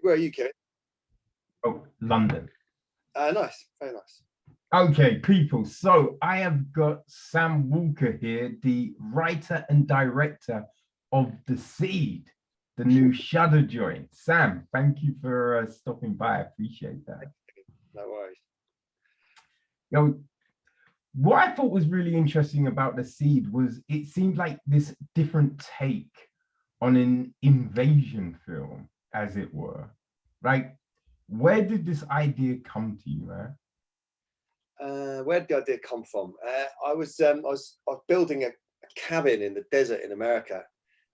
Where are you, Kevin? Oh, London. Nice, very nice. Okay, people. So I have got Sam Walker here, the writer and director of The Seed, the new Shudder joint. Sam, thank you for stopping by. I appreciate that. No worries. You know, what I thought was really interesting about The Seed was it seemed like this different take on an invasion film, as it were. Like, where did this idea come to you, man? Where did the idea come from? I was building a cabin in the desert in America,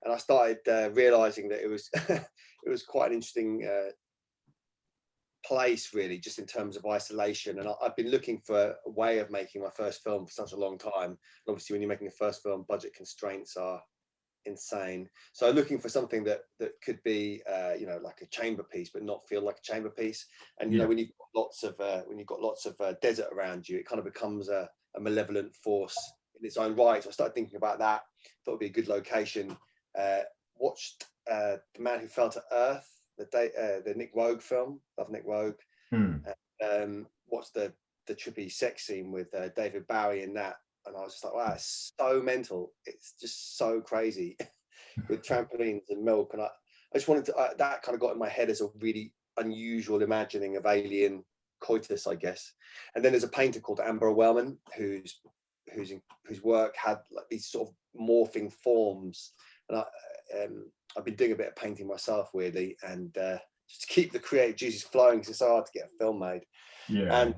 and I started realizing that it was it was quite an interesting place, really, just in terms of isolation. And I've been looking for a way of making my first film for such a long time. And obviously, when you're making a first film, budget constraints are insane. So looking for something that could be you know, like a chamber piece, but not feel like a chamber piece. And you know, when you've got lots of desert around you, it kind of becomes a malevolent force in its own right. So I started thinking about that. Thought it'd be a good location. Watched The Man Who Fell to Earth, the Nick Rogue film. Love Nick Rogue. Watched the trippy sex scene with David Bowie in that. And I was just like, wow, it's so mental. It's just so crazy with trampolines and milk. And I just wanted to, that kind of got in my head as a really unusual imagining of alien coitus, I guess. And then there's a painter called Amber Wellman, whose work had like these sort of morphing forms. And I've been doing a bit of painting myself, weirdly, and just to keep the creative juices flowing, because it's so hard to get a film made. Yeah. And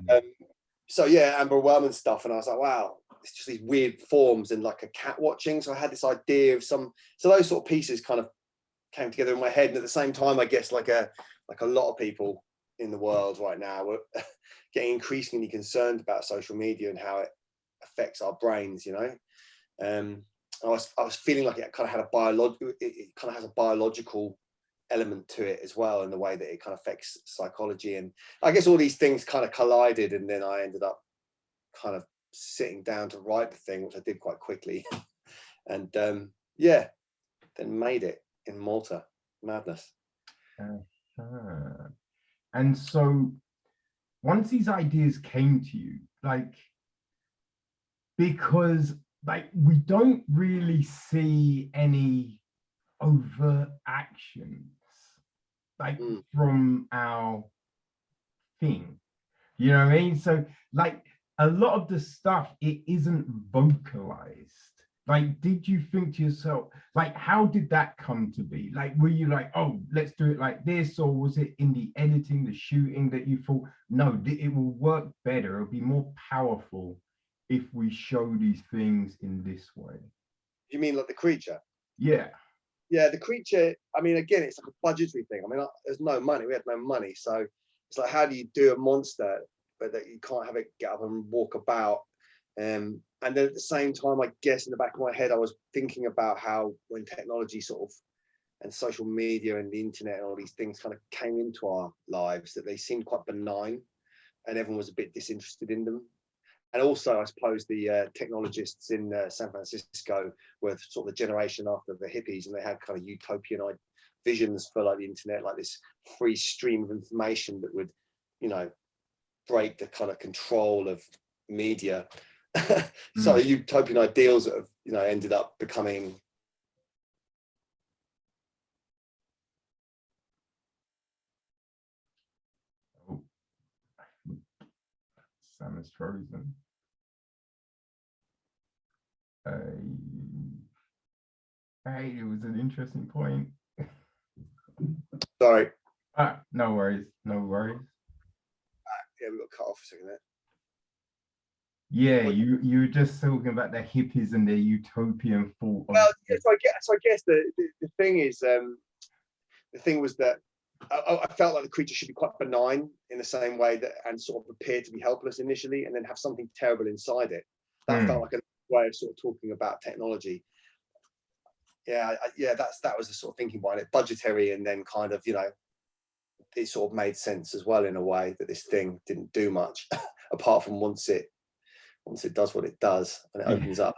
so yeah, Amber Wellman stuff. And I was like, wow, it's just these weird forms and like a cat watching. So I had this idea of so those sort of pieces kind of came together in my head. And at the same time, I guess like a lot of people in the world right now, we're getting increasingly concerned about social media and how it affects our brains, you know. I was feeling like it kind of had it kind of has a biological element to it as well, in the way that it kind of affects psychology. And I guess all these things kind of collided, and then I ended up kind of sitting down to write the thing, which I did quite quickly. And yeah, then made it in Malta. Madness. And so once these ideas came to you, like, because like we don't really see any overt actions like from our thing, you know what I mean? So like a lot of the stuff, it isn't vocalized. Like, did you think to yourself, like, how did that come to be? Like, were you like, oh, let's do it like this? Or was it in the editing, the shooting, that you thought, no, it will work better, it'll be more powerful if we show these things in this way? You mean like the creature? Yeah. Yeah, the creature, I mean, again, it's like a budgetary thing. I mean, there's no money. We had no money. So it's like, how do you do a monster, but that you can't have it get up and walk about? And then at the same time, I guess in the back of my head, I was thinking about how when technology sort of, and social media and the internet and all these things kind of came into our lives, that they seemed quite benign and everyone was a bit disinterested in them. And also, I suppose the technologists in San Francisco were sort of the generation after the hippies, and they had kind of utopian visions for like the internet, like this free stream of information that would, you know, break the kind of control of media. So utopian ideals that have, you know, ended up becoming Sam is frozen. Hey, it was an interesting point. Sorry. No worries, no worries. Yeah, we got cut off a second there. Yeah, you were just talking about the hippies and their utopian thought. Well, yeah, so I guess the thing is, the thing was that I felt like the creature should be quite benign in the same way that, and sort of appear to be helpless initially, and then have something terrible inside it. That felt like a way of sort of talking about technology. Yeah, that was the sort of thinking behind it. Budgetary, and then kind of, you know, it sort of made sense as well in a way that this thing didn't do much apart from once it does what it does and it opens up.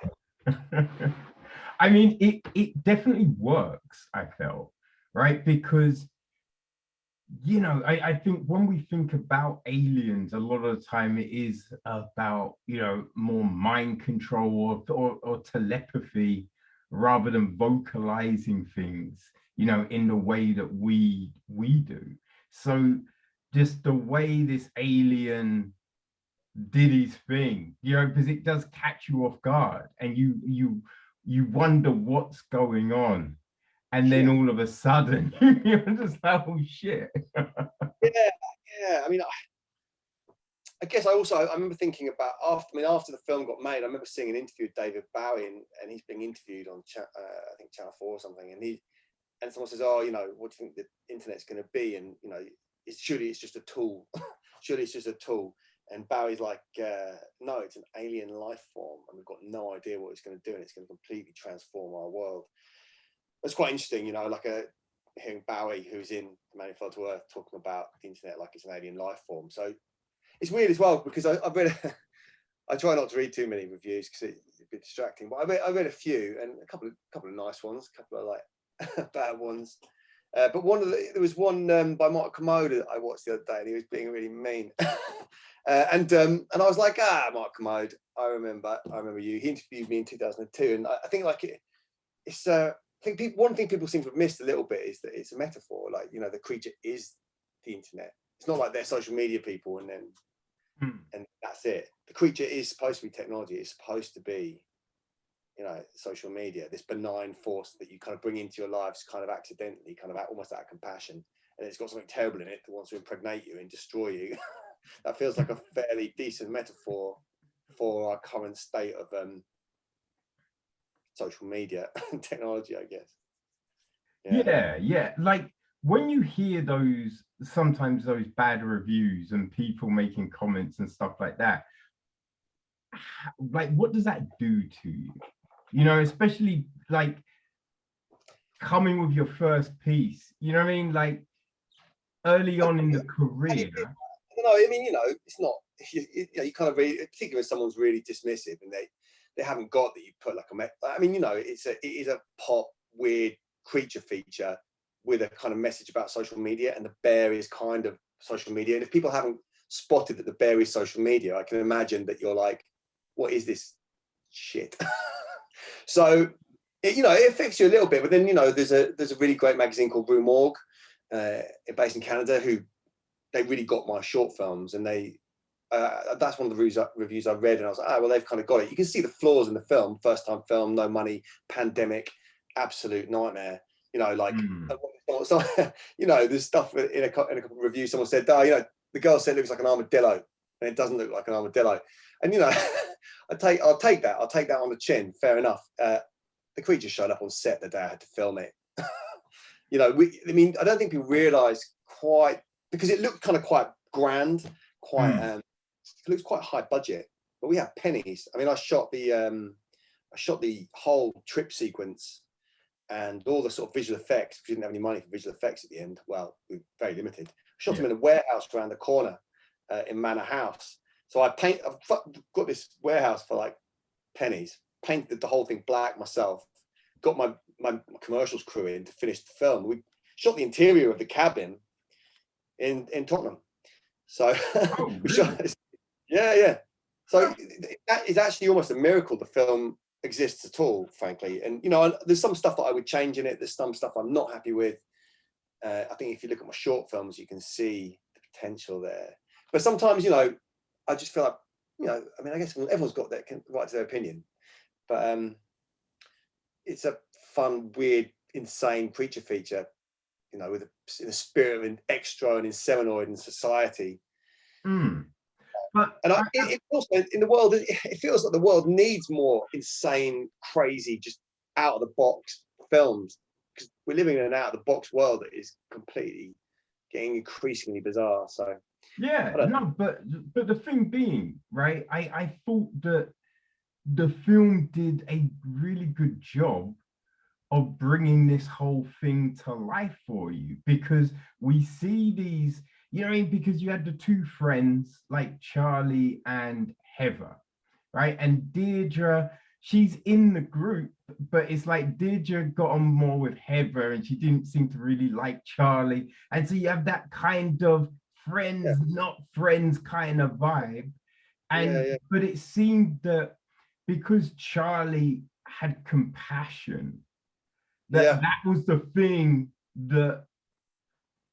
I mean, it definitely works, I felt, right? Because you know, I think when we think about aliens, a lot of the time it is about, you know, more mind control or telepathy rather than vocalizing things, you know, in the way that we do. So just the way this alien did his thing, you know, because it does catch you off guard and you wonder what's going on. And then Yeah, all of a sudden, you're just like, oh shit. yeah, yeah. I mean, I guess I remember thinking about after the film got made, I remember seeing an interview with David Bowie, and he's being interviewed on I think Channel 4 or something, and someone says, "Oh, you know, what do you think the internet's going to be?" And you know, surely it's just a tool. Surely it's just a tool. And Bowie's like, "No, it's an alien life form, and we've got no idea what it's going to do, and it's going to completely transform our world." It's quite interesting, you know, like hearing Bowie, who's in The Man Who Fell to Earth, talking about the internet like it's an alien life form. So it's weird as well because I've read. I try not to read too many reviews because it's a bit distracting. But I read a few, and a couple of nice ones, a couple of like bad ones. But there was one by Mark Commode that I watched the other day, and he was being really mean. And I was like, Mark Commode, I remember you. He interviewed me in 2002, and I think like it's. I think one thing people seem to have missed a little bit is that it's a metaphor. Like, you know, the creature is the internet. It's not like they're social media people, and then and that's it. The creature is supposed to be technology. It's supposed to be, you know, social media, this benign force that you kind of bring into your lives kind of accidentally, kind of almost out of compassion. And it's got something terrible in it that wants to impregnate you and destroy you. That feels like a fairly decent metaphor for our current state of social media and technology, I guess. Yeah. Like when you hear sometimes those bad reviews and people making comments and stuff like that, like what does that do to you? You know, especially like coming with your first piece, you know what I mean? Like early on in the career. I don't know. I mean, you know, it's not. You kind of really, particularly when someone's really dismissive and they haven't got that you put like a. I mean, you know, it is a pop weird creature feature with a kind of message about social media, and the bear is kind of social media. And if people haven't spotted that the bear is social media, I can imagine that you're like, what is this shit? So, you know, it affects you a little bit. But then, you know, there's a really great magazine called Rue Morgue, based in Canada, who they really got my short films, and that's one of the reviews I read, and I was like, well, they've kind of got it. You can see the flaws in the film, first time film, no money, pandemic, absolute nightmare. You know, like, so, you know, there's stuff in a couple of reviews. Someone said, you know, the girl said it looks like an armadillo, and it doesn't look like an armadillo. And you know, I'll take that on the chin. Fair enough. The creature showed up on set the day I had to film it. You know, I mean, I don't think people realise quite, because it looked kind of quite grand, quite it looks quite high budget, but we have pennies. I mean, I shot the whole trip sequence and all the sort of visual effects, because we didn't have any money for visual effects at the end. Well, we were very limited. I shot them in a warehouse around the corner in Manor House. So I've got this warehouse for like pennies, painted the whole thing black myself, got my commercials crew in to finish the film. We shot the interior of the cabin in Tottenham. So we shot this. Yeah. So that is actually almost a miracle the film exists at all, frankly. And, you know, there's some stuff that I would change in it. There's some stuff I'm not happy with. I think if you look at my short films, you can see the potential there. But sometimes, you know, I just feel like, you know, I mean, I guess everyone's got their right to their opinion. But it's a fun, weird, insane creature feature, you know, in the spirit of an extra and insenoid in society. But it also, in the world, it feels like the world needs more insane, crazy, just out of the box films, because we're living in an out of the box world that is completely getting increasingly bizarre. So but the thing being, right, I thought that the film did a really good job of bringing this whole thing to life for you, because we see these, you know what I mean, because you had the two friends like Charlie and Heather, right? And Deirdre, she's in the group, but it's like Deirdre got on more with Heather and she didn't seem to really like Charlie. And so you have that kind of friends, not friends kind of vibe. And yeah, but it seemed that because Charlie had compassion, yeah. that was the thing that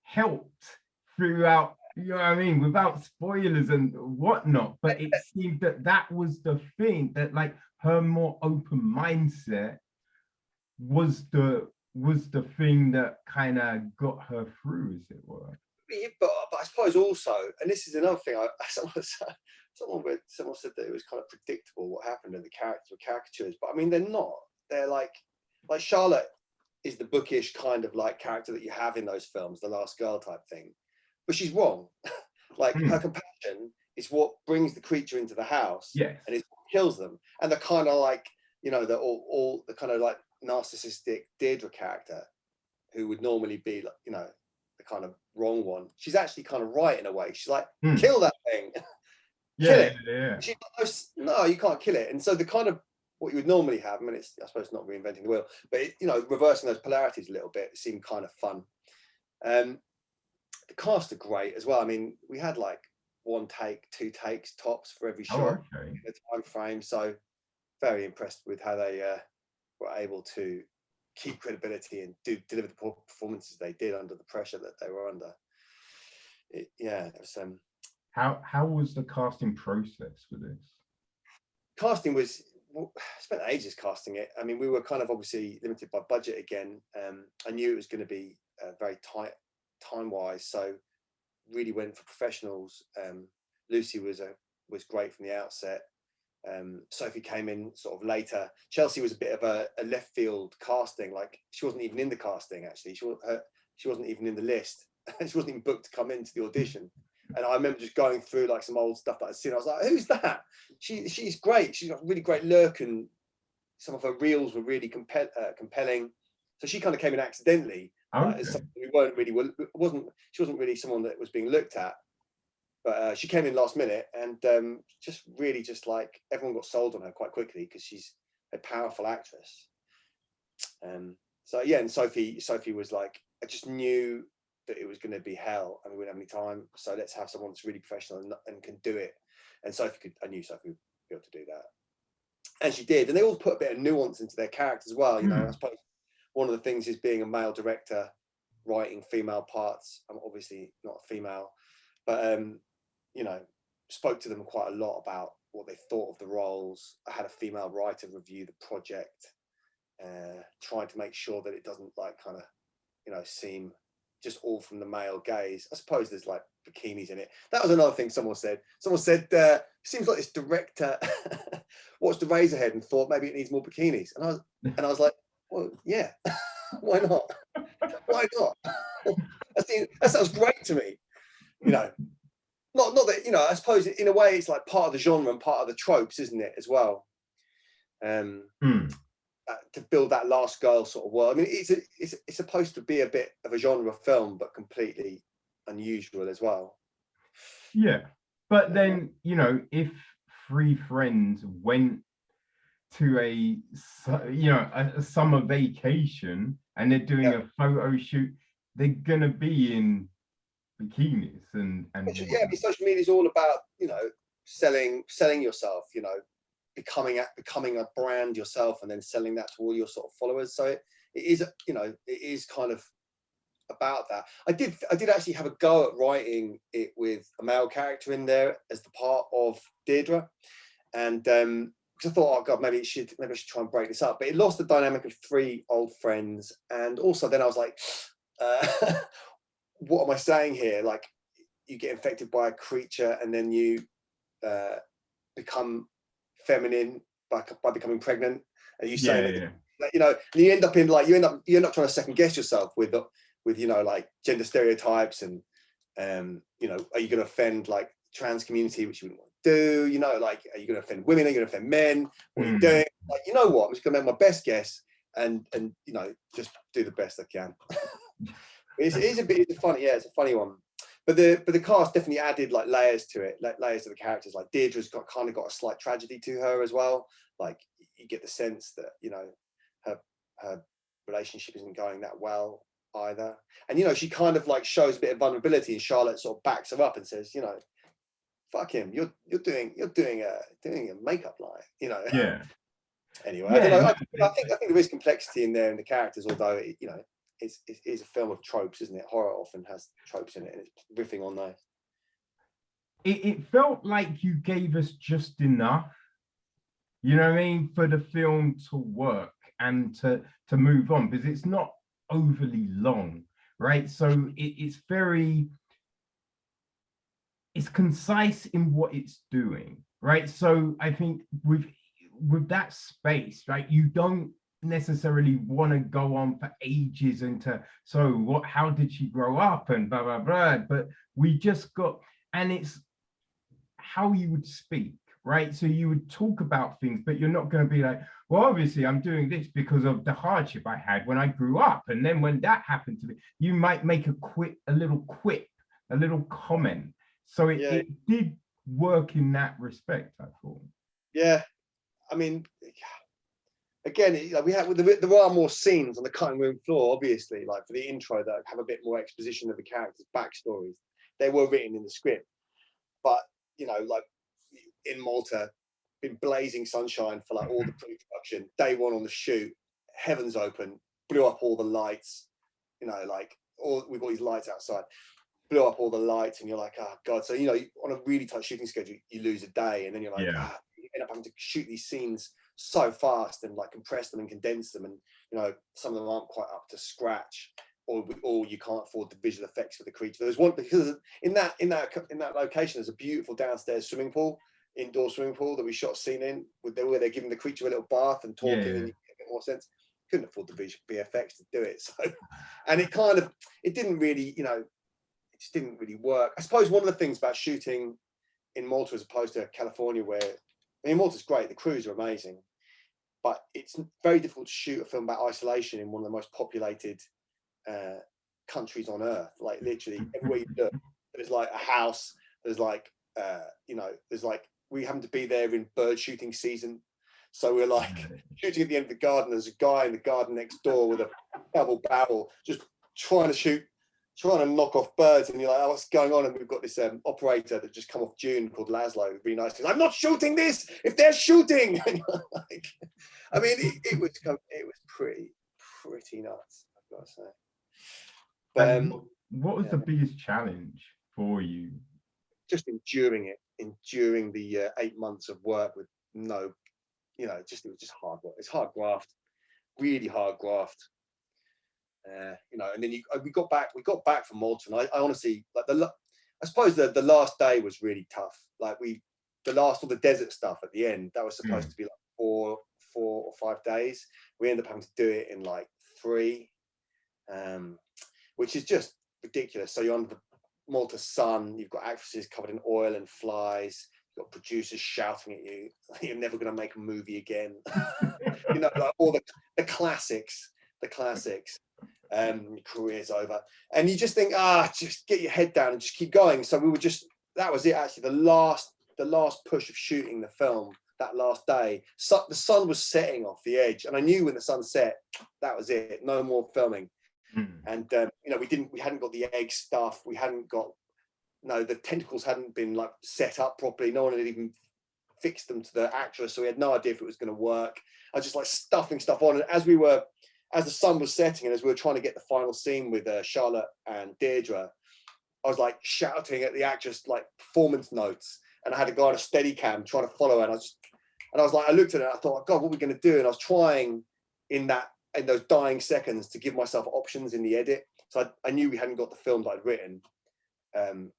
helped throughout, you know what I mean, without spoilers and whatnot. But it seemed that that was the thing, that like her more open mindset was the thing that kind of got her through, as it were. But I suppose also, and this is another thing, someone said that it was kind of predictable what happened and the characters were caricatures, but I mean, they're not. They're like Charlotte is the bookish kind of like character that you have in those films, the last girl type thing, but she's wrong. Like her compassion is what brings the creature into the house, Yes. and it kills them. And the kind of like, you know, the all the kind of like narcissistic Deirdre character, who would normally be like, you know, the kind of wrong one, she's actually kind of right in a way. She's like, kill that thing. Kill it. She's like, no, you can't kill it. And so the kind of what you would normally have, I mean, it's, I suppose, not reinventing the wheel, but it, you know, reversing those polarities a little bit seemed kind of fun. The cast are great as well. I mean, we had like 1 take, 2 takes tops for every shot in the time frame. So very impressed with how they were able to keep credibility and deliver the performances they did under the pressure that they were under. It was, how was the casting process for this? Casting was, spent ages casting it. I mean, we were kind of obviously limited by budget again. I knew it was going to be very tight time-wise, so really went for professionals. Lucy was great from the outset. Sophie came in sort of later. Chelsea was a bit of a left field casting. Like, she wasn't even in the casting, actually. She wasn't even in the list. She wasn't even booked to come into the audition. And I remember just going through like some old stuff that I'd seen. I was like, who's that? She's great. She's got a really great look, and some of her reels were really compelling. So she kind of came in accidentally. We weren't really, she wasn't really someone that was being looked at. But she came in last minute, and just really just like everyone got sold on her quite quickly because she's a powerful actress. So yeah, and Sophie was like, I just knew that it was going to be hell and we wouldn't have any time, so let's have someone that's really professional and can do it. And I knew Sophie would be able to do that, and she did. And they all put a bit of nuance into their characters as well. You know, I suppose one of the things is being a male director writing female parts. I'm obviously not a female, but you know, spoke to them quite a lot about what they thought of the roles. I had a female writer review the project, trying to make sure that it doesn't like kind of, you know, seem just all from the male gaze. I suppose there's like bikinis in it. That was another thing someone said. Someone said, seems like this director watched the Razorhead and thought maybe it needs more bikinis. And I was like, well, yeah, why not? Why not? That sounds great to me. You know, not that, you know, I suppose in a way it's like part of the genre and part of the tropes, isn't it, as well? To build that last girl sort of world. I mean, it's supposed to be a bit of a genre film, but completely unusual as well. Yeah, but then, you know, if 3 friends went to a summer vacation and they're doing a photo shoot, they're gonna be in bikinis and I mean, social media is all about, you know, selling yourself, you know, becoming a brand yourself, and then selling that to all your sort of followers. So it is, you know, it is kind of about that. I did actually have a go at writing it with a male character in there as the part of Deirdre, and because I thought, oh god, maybe I should try and break this up, but it lost the dynamic of 3 old friends. And also then I was like, what am I saying here? Like, you get infected by a creature and then you become feminine by becoming pregnant, and you saying that, you know, you end up trying to second guess yourself with you know, like gender stereotypes and you know, are you going to offend like trans community, which you wouldn't want to do? You know, like, are you going to offend women? Are you going to offend men? What are you doing? Like, you know what? I'm just going to make my best guess and you know, just do the best I can. It's a funny one. But the cast definitely added like layers to it, like layers to the characters. Like Deirdre's got a slight tragedy to her as well. Like, you get the sense that, you know, her relationship isn't going that well either. And, you know, she kind of like shows a bit of vulnerability, and Charlotte sort of backs her up and says, you know, fuck him, you're doing a makeup line, you know. Yeah. Anyway, Yeah. I don't know. I think there is complexity in there in the characters, although it, you know, it's a film of tropes, isn't it? Horror often has tropes in it, and it's riffing on those. It felt like you gave us just enough, you know what I mean, for the film to work and to move on, because it's not overly long, right? So it's concise in what it's doing, right? So I think with that space, right, you don't necessarily want to go on for ages into, so how did she grow up and blah blah blah, but we just got, and it's how you would speak, right? So you would talk about things, but you're not going to be like, well, obviously I'm doing this because of the hardship I had when I grew up, and then when that happened to me, you might make a little quip, a little comment. So it did work in that respect, I thought. Yeah, I mean, again, there are more scenes on the cutting room floor, obviously, like for the intro, that have a bit more exposition of the characters' backstories. They were written in the script, but you know, like in Malta, been blazing sunshine for like all the pre-production. Day one on the shoot, heavens open, blew up all the lights. You know, like we've got these lights outside, blew up all the lights, and you're like, oh god. So you know, on a really tight shooting schedule, you lose a day, and then you're like, you end up having to shoot these scenes so fast and like compress them and condense them, and you know, some of them aren't quite up to scratch, or you can't afford the visual effects for the creature. There's one, because in that location there's a beautiful downstairs swimming pool, indoor swimming pool, that we shot a scene in where they're giving the creature a little bath and talking, and you get a bit more sense. Couldn't afford the visual VFX to do it, so, and it didn't really, you know, it just didn't really work. I suppose one of the things about shooting in Malta as opposed to California, where, I mean, Malta's great, the crews are amazing, but it's very difficult to shoot a film about isolation in one of the most populated countries on earth. Like literally everywhere you look, there's like a house, there's like you know, there's like, we happen to be there in bird shooting season, so we're like shooting at the end of the garden. There's a guy in the garden next door with a double barrel just trying to knock off birds, and you're like, oh, what's going on? And we've got this operator that just come off June called Laszlo, really nice. He's like, I'm not shooting this if they're shooting. And like, I mean, it was pretty nuts, I've got to say. But what was the biggest challenge for you? Just enduring the 8 months of work with no, you know, it was just hard work. It's hard graft, really hard graft. You know, and then we got back from Malta, and I honestly, like, I suppose the last day was really tough. Like all the desert stuff at the end, that was supposed to be like 4 or 5 days. We ended up having to do it in like 3, which is just ridiculous. So you're under the Malta sun, you've got actresses covered in oil and flies, you've got producers shouting at you, you're never going to make a movie again. You know, like all the classics. Career's over, and you just think, just get your head down and just keep going. So that was it, actually, the last push of shooting the film. That last day, the sun was setting off the edge, and I knew when the sun set, that was it, no more filming. And you know, we hadn't got the egg stuff, the tentacles hadn't been like set up properly, no one had even fixed them to the actress, so we had no idea if it was going to work. I was just like stuffing stuff on, and as the sun was setting, and as we were trying to get the final scene with Charlotte and Deirdre, I was like shouting at the actress like performance notes, and I had a guy on a steady cam trying to follow her, and I was like, I looked at it and I thought, God, what are we going to do? And I was trying in those dying seconds to give myself options in the edit. So I knew we hadn't got the film that I'd written, and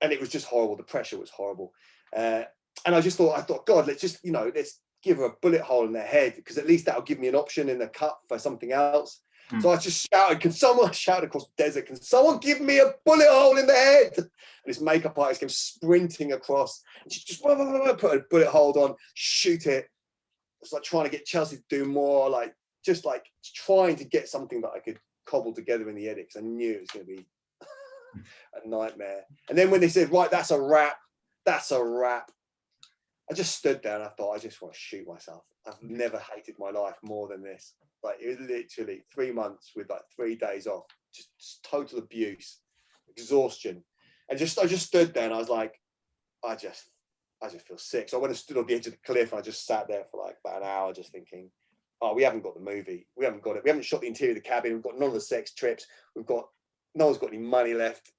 it was just horrible. The pressure was horrible, and I thought, God, let's give her a bullet hole in the head, because at least that'll give me an option in the cut for something else. So I just shouted, can someone shout across the desert, can someone give me a bullet hole in the head? And this makeup artist came sprinting across, and she just put a bullet hole on, shoot it. It's like trying to get Chelsea to do more, like just like trying to get something that I could cobble together in the edit, because I knew it was going to be a nightmare. And then when they said, right, that's a wrap, I just stood there and I thought, I just want to shoot myself. I've never hated my life more than this. Like, it was literally 3 months with like 3 days off, just total abuse, exhaustion. And I just stood there and I was like, I just feel sick. So I went and stood on the edge of the cliff and I just sat there for like about an hour just thinking, oh, we haven't got the movie. We haven't got it. We haven't shot the interior of the cabin. We've got none of the sex trips. No one's got any money left.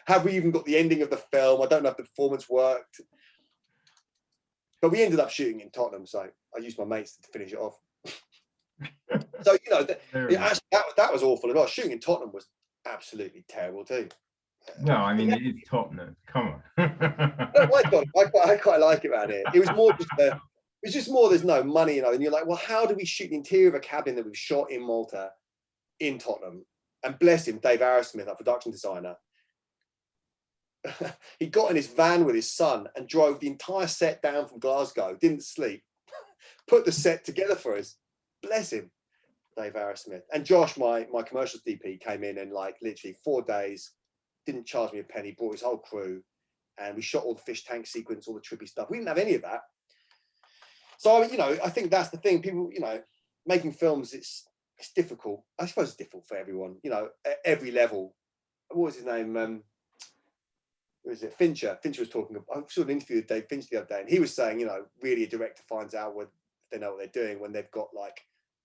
Have we even got the ending of the film? I don't know if the performance worked. But we ended up shooting in Tottenham, so I used my mates to finish it off. So, you know, actually, that was awful as well. Shooting in Tottenham was absolutely terrible too. No, I mean, it is Tottenham. Come on. I quite like it around here. It was more just more there's no money, you know, and you're like, well, how do we shoot the interior of a cabin that we've shot in Malta, in Tottenham? And bless him, Dave Arrowsmith, our production designer, he got in his van with his son and drove the entire set down from Glasgow, didn't sleep, put the set together for us. Bless him, Dave Arrowsmith. And Josh, my commercials DP, came in and like literally 4 days, didn't charge me a penny, brought his whole crew, and we shot all the fish tank sequence, all the trippy stuff. We didn't have any of that. So, you know, I think that's the thing. People, you know, making films, it's difficult. I suppose it's difficult for everyone, you know, at every level. What was his name? Who is it? Fincher. Fincher was talking about, I saw an interview with Dave Fincher the other day, and he was saying, you know, really a director finds out when they know what they're doing when they've got like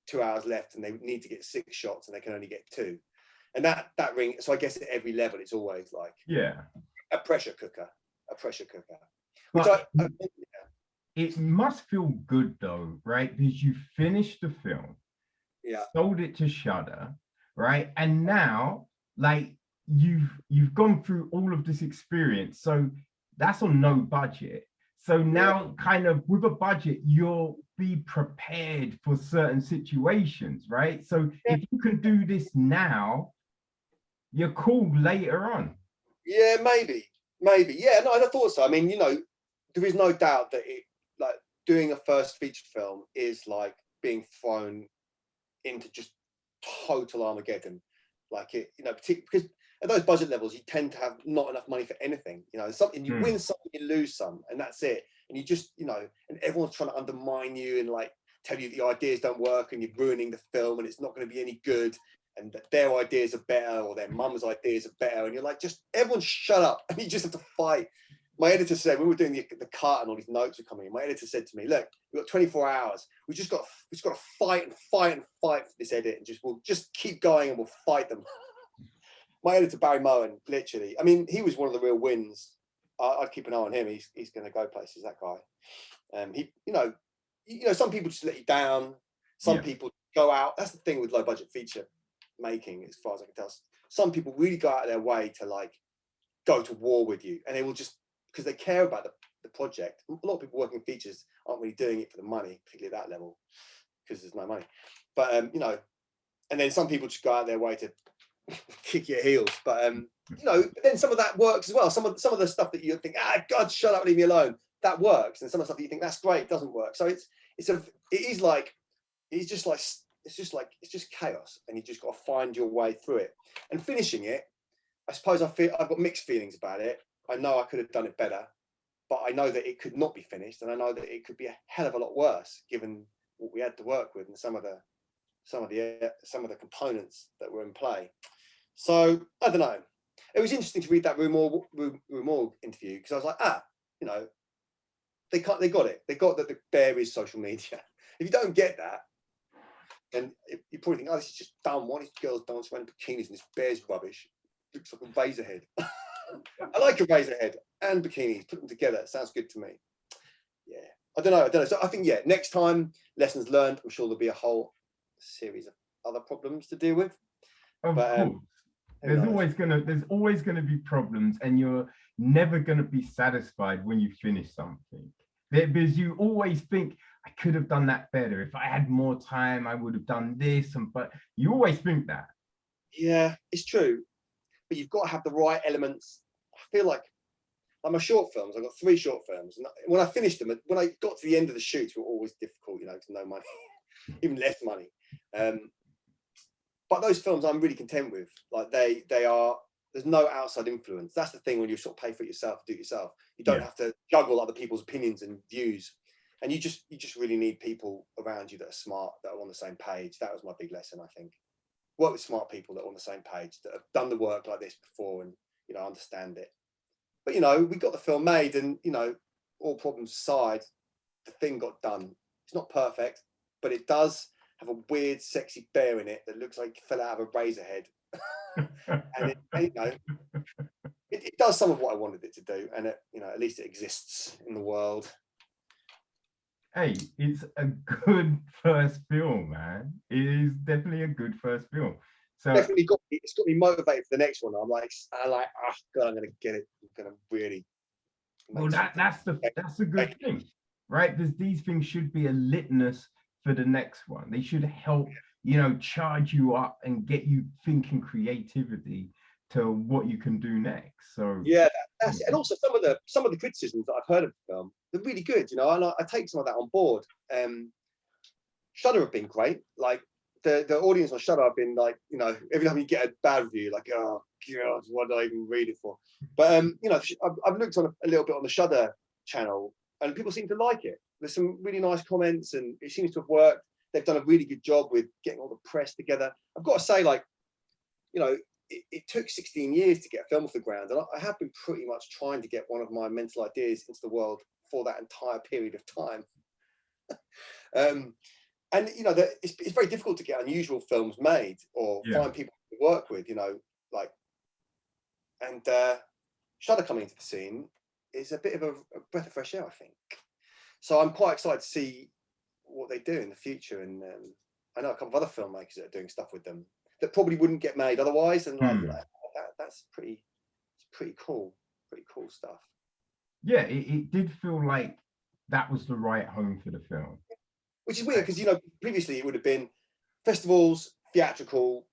2 hours left and they need to get 6 shots and they can only get 2. And that ring. So I guess at every level, it's always like a pressure cooker. Which it must feel good though, right? Because you finished the film, sold it to Shudder, right? And now, like, you've gone through all of this experience, so that's on no budget. So now, kind of with a budget, you'll be prepared for certain situations, right? So if you can do this now, you're cool later on. Yeah, maybe. Yeah, no, I thought so. I mean, you know, there is no doubt that it, like, doing a first feature film is like being thrown into just total Armageddon. Like, it, you know, because at those budget levels, you tend to have not enough money for anything. You know, something you win some, you lose some, and that's it. And you just, you know, and everyone's trying to undermine you and like tell you the ideas don't work and you're ruining the film and it's not going to be any good, and that their ideas are better or their mum's ideas are better, and you're like, just everyone shut up, and you just have to fight. My editor said, when we were doing the cut and all these notes were coming in, my editor said to me, look, we've got 24 hours. We just got to fight for this edit, and we'll just keep going and we'll fight them. My editor, Barry Moen, literally, I mean, he was one of the real wins. I'd keep an eye on him. He's going to go places, that guy. He, you know, some people just let you down. Some people go out. That's the thing with low budget feature making, as far as I can tell. Some people really go out of their way to like go to war with you, and they will just, because they care about the project. A lot of people working features aren't really doing it for the money, particularly at that level, because there's no money. But you know, and then some people just go out their way to kick your heels. But you know, then some of that works as well. Some of the stuff that you think, God, shut up, leave me alone, that works. And some of the stuff that you think that's great doesn't work. So it's just chaos, and you just got to find your way through it. And finishing it, I suppose I've got mixed feelings about it. I know I could have done it better, but I know that it could not be finished, and I know that it could be a hell of a lot worse given what we had to work with and some of the components that were in play. So I don't know. It was interesting to read that Rue Morgue interview, because I was like, you know, they got it. They got that the bear is social media. If you don't get that, then you probably think, this is just dumb. Why these girls dance around in bikinis and this bear's rubbish? Looks like a razor head. I like a razor head and bikinis. Put them together. It sounds good to me. Yeah. I don't know. So I think, next time, lessons learned. I'm sure there'll be a whole series of other problems to deal with. Of course. There's always gonna be problems, and you're never gonna be satisfied when you finish something. Because you always think, I could have done that better. If I had more time, I would have done this. But you always think that. Yeah, it's true. But you've got to have the right elements. I feel like my short films, I've got 3 short films. And when I finished them, when I got to the end of the shoots, were always difficult, you know, to no money, even less money. But those films I'm really content with. Like they are there's no outside influence. That's the thing when you sort of pay for it yourself, do it yourself. You don't Yeah. have to juggle other people's opinions and views. And you just really need people around you that are smart, that are on the same page. That was my big lesson, I think. Work with smart people that are on the same page, that have done the work like this before and, you know, understand it. But, you know, we got the film made and, you know, all problems aside, the thing got done. It's not perfect, but it does have a weird, sexy bear in it that looks like it fell out of a razor head. And it, you know, it does some of what I wanted it to do, and it, you know, at least it exists in the world. Hey, it's a good first film, man. It is definitely a good first film. So Definitely it's got me motivated for the next one. I'm like, oh God, I'm gonna get it. I'm gonna really. Well, that's the good thing, right? Because these things should be a litmus for the next one. They should help, you know, charge you up and get you thinking creativity to what you can do next. So yeah, that's it. And also some of the criticisms that I've heard of the film, they're really good, you know, and I take some of that on board. Shudder have been great. Like the audience on Shudder have been like, you know, every time you get a bad review, like, oh God, what did I even read it for? But you know, I've looked on a little bit on the Shudder channel, and people seem to like it. There's some really nice comments, and it seems to have worked. They've done a really good job with getting all the press together. I've got to say, like, you know, it took 16 years to get a film off the ground, and I have been pretty much trying to get one of my mental ideas into the world for that entire period of time. And you know, it's very difficult to get unusual films made or find people to work with, you know, like, and Shudder coming into the scene is a bit of a breath of fresh air, I think. So I'm quite excited to see what they do in the future, and I know a couple of other filmmakers that are doing stuff with them that probably wouldn't get made otherwise, and like that's pretty cool stuff. Yeah, it did feel like that was the right home for the film. Which is weird because, you know, previously it would have been festivals, theatrical,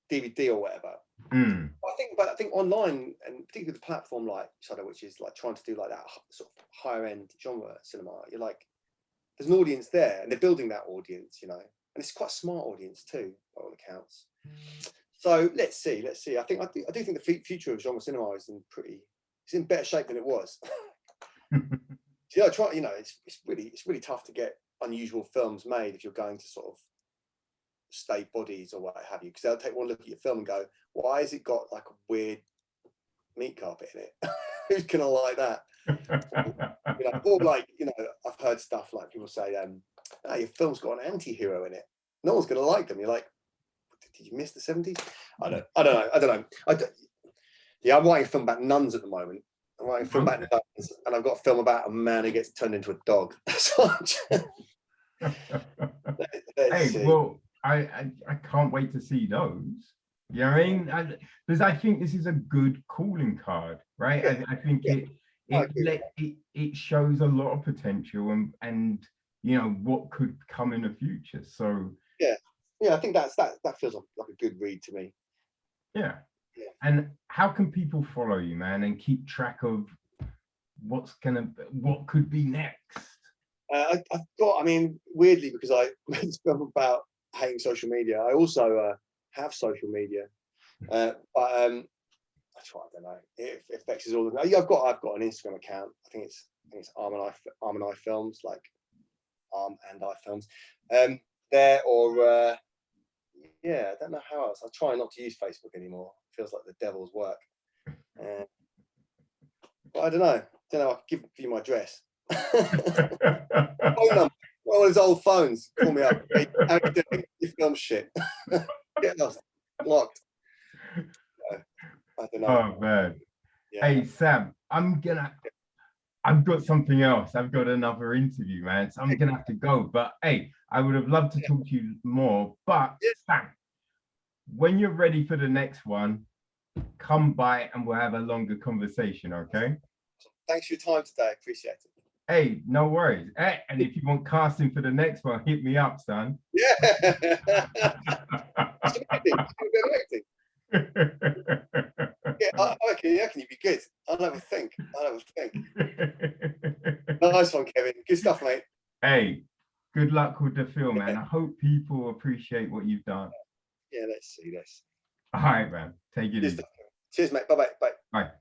DVD or whatever. I think online, and particularly the platform like Shudder, which is like trying to do like that sort of higher end genre cinema, you're like, there's an audience there, and they're building that audience, you know, and it's quite a smart audience too, by all accounts. So let's see. I do think the future of genre cinema is it's in better shape than it was. You know, it's really tough to get unusual films made if you're going to sort of state bodies or what have you, because they'll take one look at your film and go, why has it got like a weird meat carpet in it? Who's gonna like that? You know, or like, you know, I've heard stuff like people say, oh, your film's got an anti-hero in it, no one's gonna like them. You're like, did you miss the 70s? I don't know. Yeah, I'm writing a film about nuns at the moment. I'm writing a film about nuns, and I've got a film about a man who gets turned into a dog. Hey, well, I can't wait to see those. You know what I mean? Because I think this is a good calling card, right? Yeah. I think it shows a lot of potential and you know what could come in the future. So yeah, I think that feels like a good read to me. Yeah. And how can people follow you, man, and keep track of what could be next? I've got, I mean, weirdly, because I made film about hating social media, I also have social media. But I don't know. It affects all of them. I've got an Instagram account. I think it's Arm and I Films, like Arm and I Films. There or yeah, I don't know how else. I try not to use Facebook anymore. It feels like the devil's work. But I don't know. I'll give you my address. Phone number. Well, those old phones. Call me up. Hey, how you doing? Your film shit. Get lost. Locked. I don't know. Oh man. Yeah. Hey Sam, I've got something else. I've got another interview, man. So I'm gonna have to go. But hey, I would have loved to talk to you more. But Sam, when you're ready for the next one, come by and we'll have a longer conversation, okay? Thanks for your time today. I appreciate it. Hey, no worries. Hey, and if you want casting for the next one, hit me up, son. Yeah. Yeah, I reckon you'd be good. I'll have a think. Nice one, Kevin. Good stuff, mate. Hey, good luck with the film, man. I hope people appreciate what you've done. Yeah, let's see this. All right, man. Take it easy. Cheers, mate. Bye-bye. Bye. Bye.